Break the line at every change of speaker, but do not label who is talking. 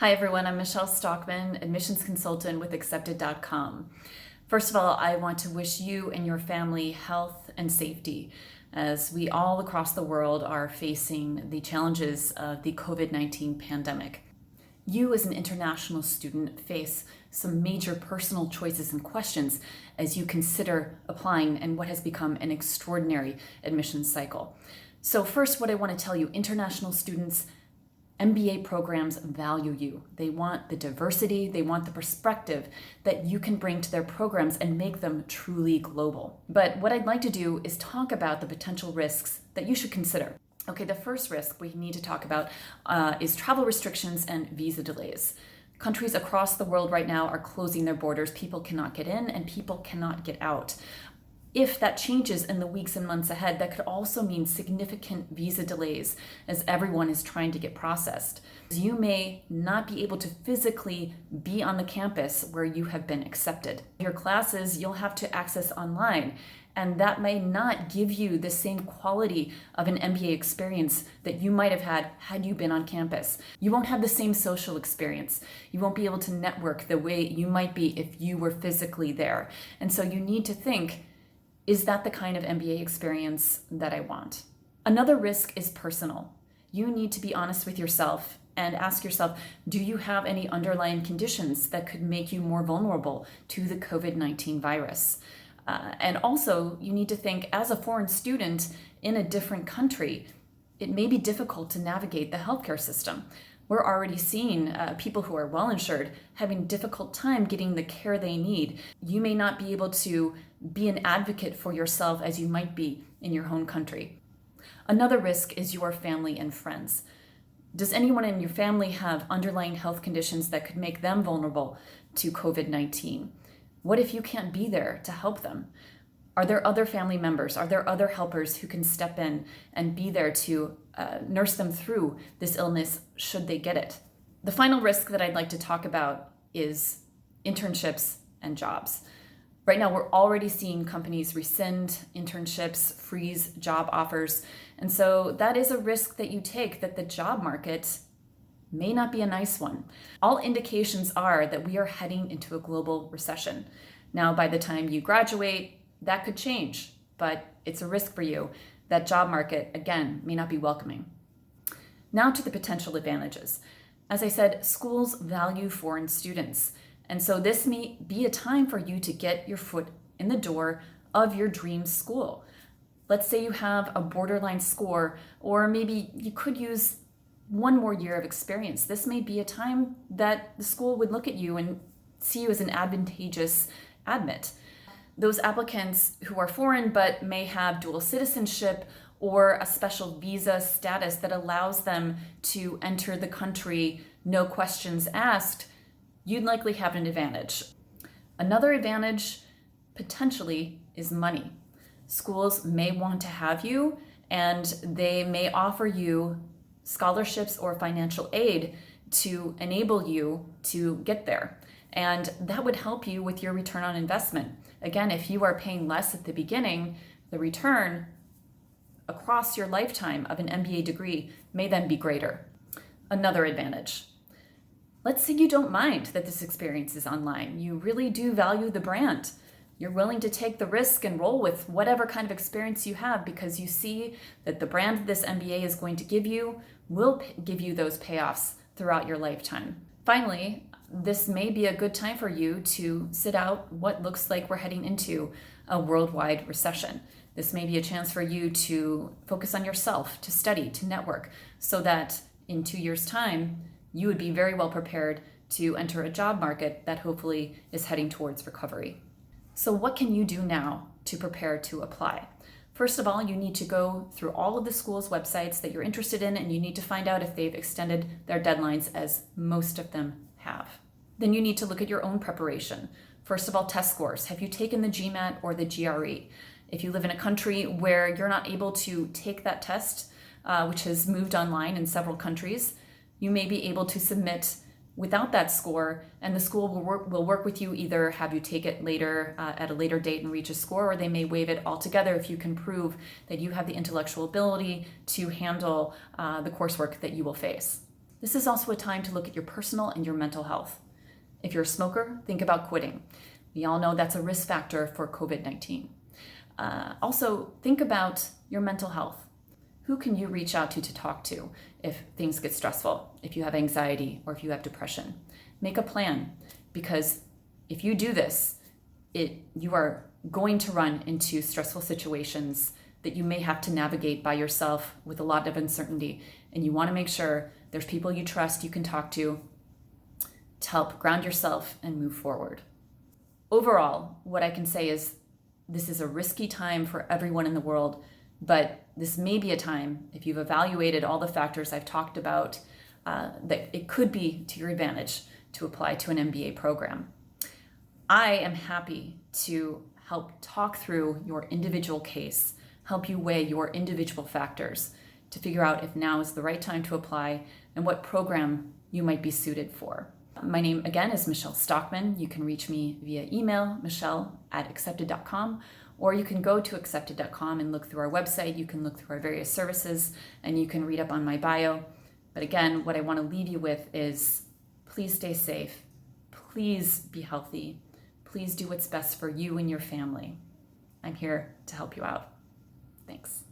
Hi everyone, I'm Michelle Stockman, admissions consultant with accepted.com. First of all, I want to wish you and your family health and safety as we all across the world are facing the challenges of the COVID-19 pandemic. You as an international student face some major personal choices and questions as you consider applying in what has become an extraordinary admissions cycle. So first, what I want to tell you, international students, MBA programs value you. They want the diversity, they want the perspective that you can bring to their programs and make them truly global. But what I'd like to do is talk about the potential risks that you should consider. Okay, the first risk we need to talk about is travel restrictions and visa delays. Countries across the world right now are closing their borders. People cannot get in and people cannot get out. If that changes in the weeks and months ahead, that could also mean significant visa delays as everyone is trying to get processed. You may not be able to physically be on the campus where you have been accepted. Your classes you'll have to access online, and that may not give you the same quality of an MBA experience that you might have had you been on campus. You won't have the same social experience. You won't be able to network the way you might be if you were physically there. And so you need to think, is that the kind of MBA experience that I want? Another risk is personal. You need to be honest with yourself and ask yourself, do you have any underlying conditions that could make you more vulnerable to the COVID-19 virus? And also, you need to think, as a foreign student in a different country, it may be difficult to navigate the healthcare system. We're already seeing people who are well insured having a difficult time getting the care they need. You may not be able to be an advocate for yourself as you might be in your home country. Another risk is your family and friends. Does anyone in your family have underlying health conditions that could make them vulnerable to COVID-19? What if you can't be there to help them? Are there other family members? Are there other helpers who can step in and be there to nurse them through this illness should they get it? The final risk that I'd like to talk about is internships and jobs. Right now, we're already seeing companies rescind internships, freeze job offers. And so that is a risk that you take, that the job market may not be a nice one. All indications are that we are heading into a global recession. Now, by the time you graduate, that could change, but it's a risk for you. That job market, again, may not be welcoming. Now to the potential advantages. As I said, schools value foreign students. And so this may be a time for you to get your foot in the door of your dream school. Let's say you have a borderline score, or maybe you could use one more year of experience. This may be a time that the school would look at you and see you as an advantageous admit. Those applicants who are foreign but may have dual citizenship or a special visa status that allows them to enter the country, no questions asked, you'd likely have an advantage. Another advantage, potentially, is money. Schools may want to have you, and they may offer you scholarships or financial aid to enable you to get there. And that would help you with your return on investment. Again, if you are paying less at the beginning, the return across your lifetime of an MBA degree may then be greater. Another advantage. Let's say you don't mind that this experience is online. You really do value the brand. You're willing to take the risk and roll with whatever kind of experience you have because you see that the brand this MBA is going to give you will give you those payoffs throughout your lifetime. Finally, this may be a good time for you to sit out what looks like we're heading into a worldwide recession. This may be a chance for you to focus on yourself, to study, to network, so that in 2 years' time, you would be very well prepared to enter a job market that hopefully is heading towards recovery. So what can you do now to prepare to apply? First of all, you need to go through all of the school's websites that you're interested in, and you need to find out if they've extended their deadlines, as most of them have. Then you need to look at your own preparation. First of all, test scores. Have you taken the GMAT or the GRE? If you live in a country where you're not able to take that test, which has moved online in several countries, you may be able to submit without that score, and the school will work with you, either have you take it later at a later date and reach a score, or they may waive it altogether if you can prove that you have the intellectual ability to handle the coursework that you will face. This is also a time to look at your personal and your mental health. If you're a smoker, think about quitting. We all know that's a risk factor for COVID-19. Also, think about your mental health. Who can you reach out to talk to if things get stressful, if you have anxiety, or if you have depression? Make a plan, because if you do this, you are going to run into stressful situations that you may have to navigate by yourself with a lot of uncertainty. And you want to make sure there's people you trust you can talk to help ground yourself and move forward. Overall, what I can say is this is a risky time for everyone in the world, but this may be a time, if you've evaluated all the factors I've talked about, that it could be to your advantage to apply to an MBA program. I am happy to help talk through your individual case, help you weigh your individual factors to figure out if now is the right time to apply and what program you might be suited for. My name again is Michelle Stockman. You can reach me via email, michelle@accepted.com, or you can go to accepted.com and look through our website. You can look through our various services and you can read up on my bio. But again, what I want to leave you with is please stay safe. Please be healthy. Please do what's best for you and your family. I'm here to help you out. Thanks.